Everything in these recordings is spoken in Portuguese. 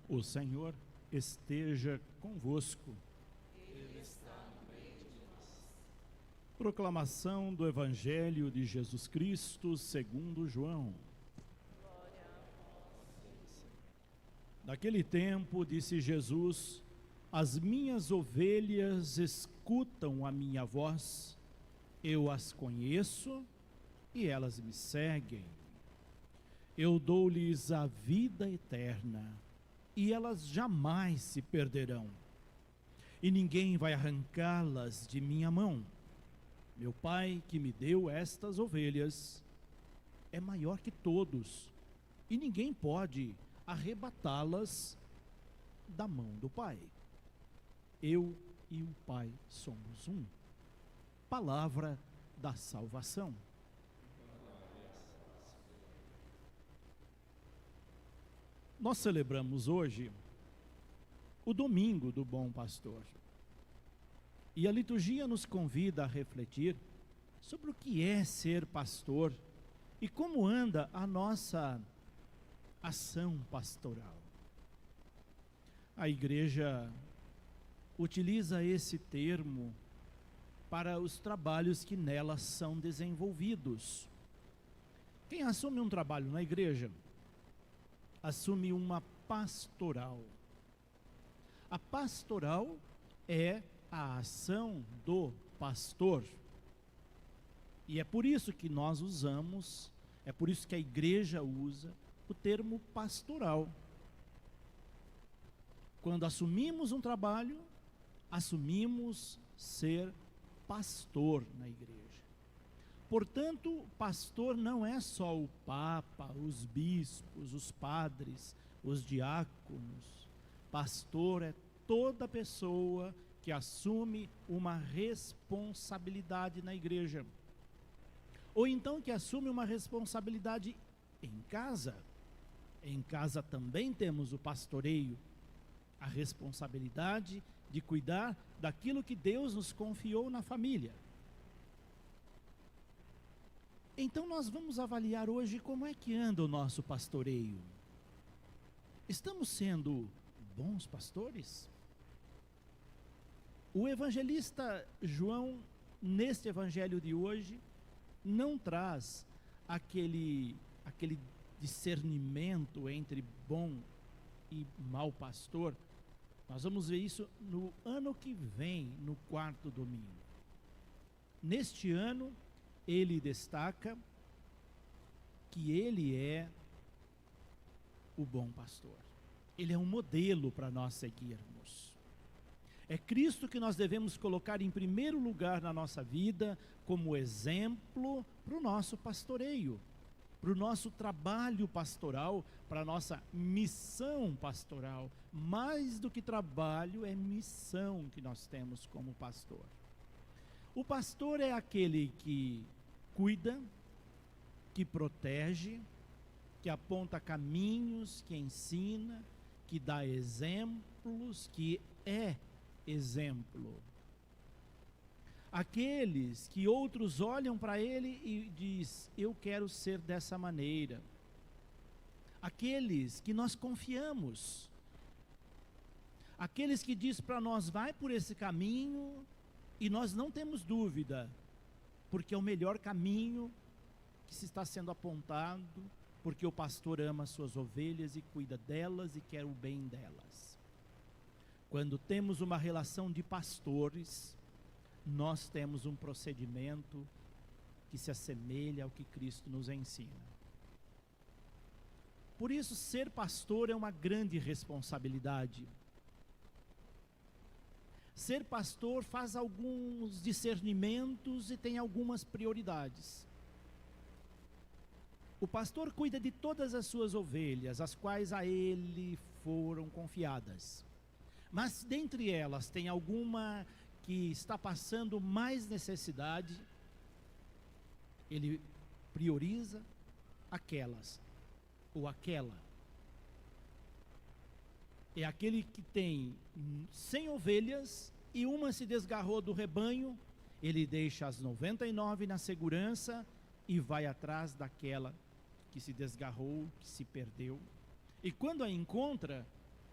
O Senhor esteja convosco. Ele está no meio de nós. Proclamação do Evangelho de Jesus Cristo segundo João. Glória a vós, Senhor. Naquele tempo disse Jesus: as minhas ovelhas escutam a minha voz, eu as conheço e elas me seguem. Eu dou-lhes a vida eterna e elas jamais se perderão, e ninguém vai arrancá-las de minha mão. Meu Pai que me deu estas ovelhas é maior que todos, e ninguém pode arrebatá-las da mão do Pai. Eu e o Pai somos um. Palavra da salvação. Nós celebramos hoje o domingo do Bom Pastor. E a liturgia nos convida a refletir sobre o que é ser pastor e como anda a nossa ação pastoral. A igreja utiliza esse termo para os trabalhos que nela são desenvolvidos. Quem assume um trabalho na igreja assume uma pastoral. A pastoral é a ação do pastor. E é por isso que nós usamos, é por isso que a igreja usa o termo pastoral. Quando assumimos um trabalho, assumimos ser pastor na igreja. Portanto, pastor não é só o papa, os bispos, os padres, os diáconos. Pastor é toda pessoa que assume uma responsabilidade na igreja. Ou então que assume uma responsabilidade em casa. Em casa também temos o pastoreio, a responsabilidade de cuidar daquilo que Deus nos confiou na família. Então nós vamos avaliar hoje como é que anda o nosso pastoreio. Estamos sendo bons pastores? O evangelista João, neste evangelho de hoje, não traz aquele discernimento entre bom e mau pastor. Nós vamos ver isso no ano que vem, no quarto domingo. Neste ano, ele destaca que ele é o bom pastor. Ele é um modelo para nós seguirmos. É Cristo que nós devemos colocar em primeiro lugar na nossa vida como exemplo para o nosso pastoreio, para o nosso trabalho pastoral, para a nossa missão pastoral. Mais do que trabalho, é missão que nós temos como pastor. O pastor é aquele que cuida, que protege, que aponta caminhos, que ensina, que dá exemplos, que é exemplo. Aqueles que outros olham para ele e diz: eu quero ser dessa maneira. Aqueles que nós confiamos. Aqueles que diz para nós: vai por esse caminho, e nós não temos dúvida, porque é o melhor caminho que se está sendo apontado, porque o pastor ama as suas ovelhas e cuida delas e quer o bem delas. Quando temos uma relação de pastores, nós temos um procedimento que se assemelha ao que Cristo nos ensina. Por isso, ser pastor é uma grande responsabilidade. Ser pastor faz alguns discernimentos e tem algumas prioridades. O pastor cuida de todas as suas ovelhas, as quais a ele foram confiadas. Mas dentre elas tem alguma que está passando mais necessidade, ele prioriza aquelas, ou aquela. É aquele que tem 100 ovelhas e uma se desgarrou do rebanho, ele deixa as 99 na segurança e vai atrás daquela que se desgarrou, que se perdeu. E quando a encontra,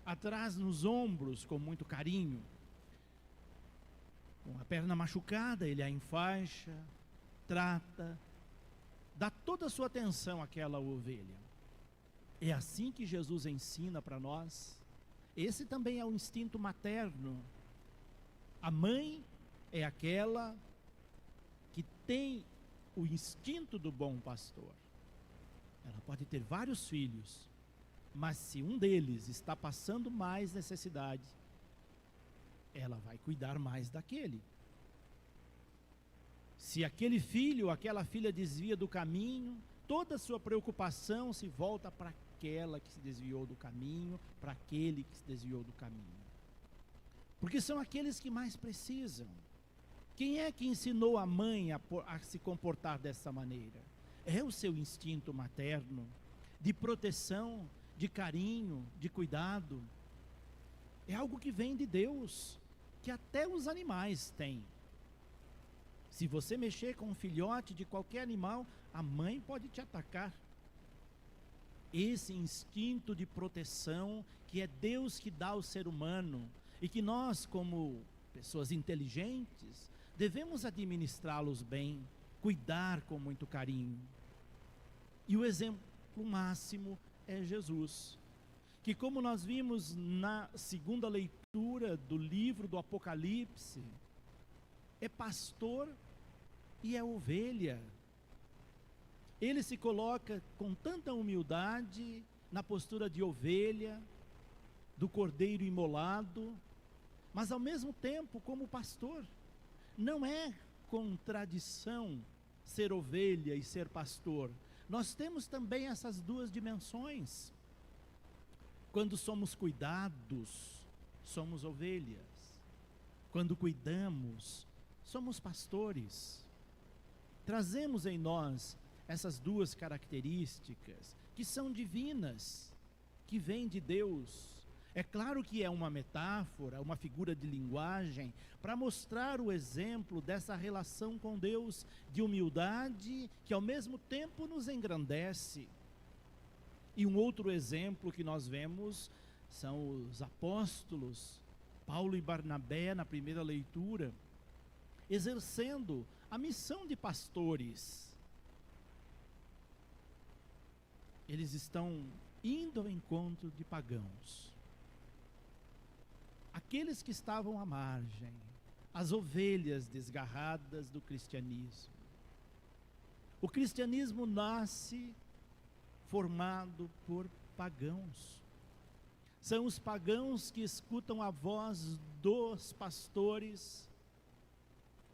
atrás nos ombros com muito carinho. Com a perna machucada, ele a enfaixa, trata, dá toda a sua atenção àquela ovelha. É assim que Jesus ensina para nós. Esse também é o instinto materno. A mãe é aquela que tem o instinto do bom pastor. Ela pode ter vários filhos, mas se um deles está passando mais necessidade, ela vai cuidar mais daquele. Se aquele filho ou aquela filha desvia do caminho, toda a sua preocupação se volta para aquela que se desviou do caminho, para aquele que se desviou do caminho. Porque são aqueles que mais precisam. Quem é que ensinou a mãe a se comportar dessa maneira? É o seu instinto materno, de proteção, de carinho, de cuidado. É algo que vem de Deus, que até os animais têm. Se você mexer com um filhote de qualquer animal, a mãe pode te atacar. Esse instinto de proteção que é Deus que dá ao ser humano e que nós, como pessoas inteligentes, devemos administrá-los bem, cuidar com muito carinho. E o exemplo máximo é Jesus, que, como nós vimos na segunda leitura do livro do Apocalipse, é pastor e é ovelha. Ele se coloca com tanta humildade na postura de ovelha, do cordeiro imolado, mas ao mesmo tempo como pastor. Não é contradição ser ovelha e ser pastor. Nós temos também essas duas dimensões. Quando somos cuidados, somos ovelhas. Quando cuidamos, somos pastores. Trazemos em nós essas duas características que são divinas, que vêm de Deus. É claro que é uma metáfora, uma figura de linguagem, para mostrar o exemplo dessa relação com Deus, de humildade, que ao mesmo tempo nos engrandece. E um outro exemplo que nós vemos são os apóstolos, Paulo e Barnabé, na primeira leitura, exercendo a missão de pastores. Eles estão indo ao encontro de pagãos. Aqueles que estavam à margem, as ovelhas desgarradas do cristianismo. O cristianismo nasce formado por pagãos. São os pagãos que escutam a voz dos pastores,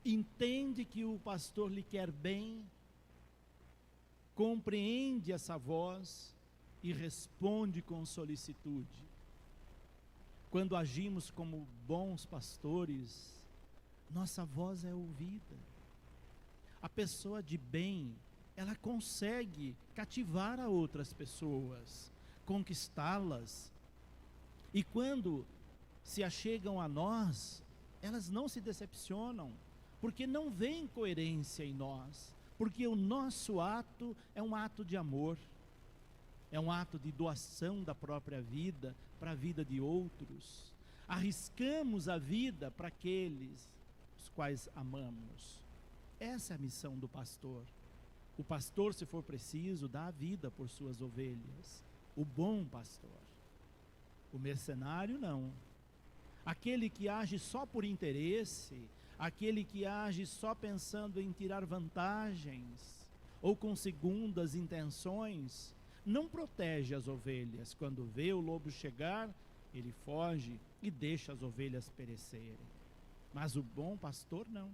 entende que o pastor lhe quer bem, compreende essa voz e responde com solicitude. Quando agimos como bons pastores, nossa voz é ouvida. A pessoa de bem, ela consegue cativar a outras pessoas, conquistá-las. E quando se achegam a nós, elas não se decepcionam, porque não veem coerência em nós, porque o nosso ato é um ato de amor, é um ato de doação da própria vida para a vida de outros. Arriscamos a vida para aqueles os quais amamos. Essa é a missão do pastor. O pastor, se for preciso, dá a vida por suas ovelhas. O bom pastor. O mercenário, não. Aquele que age só por interesse, aquele que age só pensando em tirar vantagens, ou com segundas intenções, não protege as ovelhas. Quando vê o lobo chegar, ele foge e deixa as ovelhas perecerem. Mas o bom pastor não.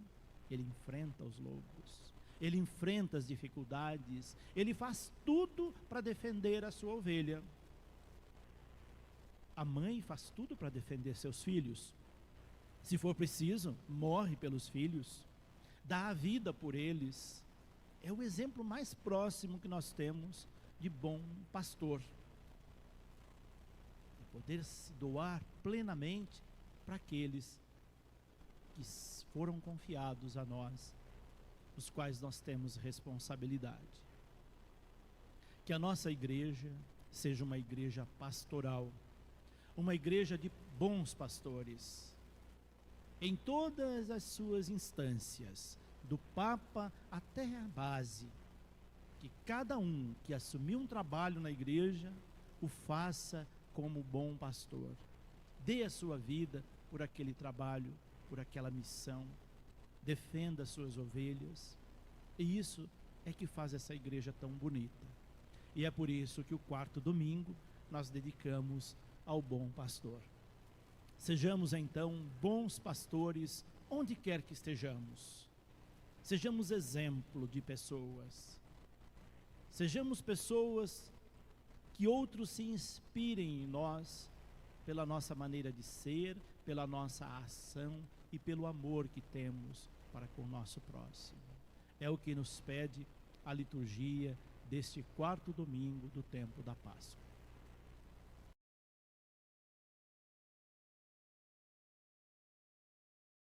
Ele enfrenta os lobos, ele enfrenta as dificuldades, ele faz tudo para defender a sua ovelha. A mãe faz tudo para defender seus filhos. Se for preciso, morre pelos filhos, dá a vida por eles. É o exemplo mais próximo que nós temos de bom pastor. De poder se doar plenamente para aqueles que foram confiados a nós, os quais nós temos responsabilidade. Que a nossa igreja seja uma igreja pastoral, uma igreja de bons pastores, em todas as suas instâncias, do Papa até a base, que cada um que assumiu um trabalho na igreja, o faça como bom pastor. Dê a sua vida por aquele trabalho, por aquela missão, defenda as suas ovelhas, e isso é que faz essa igreja tão bonita. E é por isso que o quarto domingo nós dedicamos ao bom pastor. Sejamos então bons pastores onde quer que estejamos. Sejamos exemplo de pessoas. Sejamos pessoas que outros se inspirem em nós pela nossa maneira de ser, pela nossa ação e pelo amor que temos para com o nosso próximo. É o que nos pede a liturgia deste quarto domingo do tempo da Páscoa.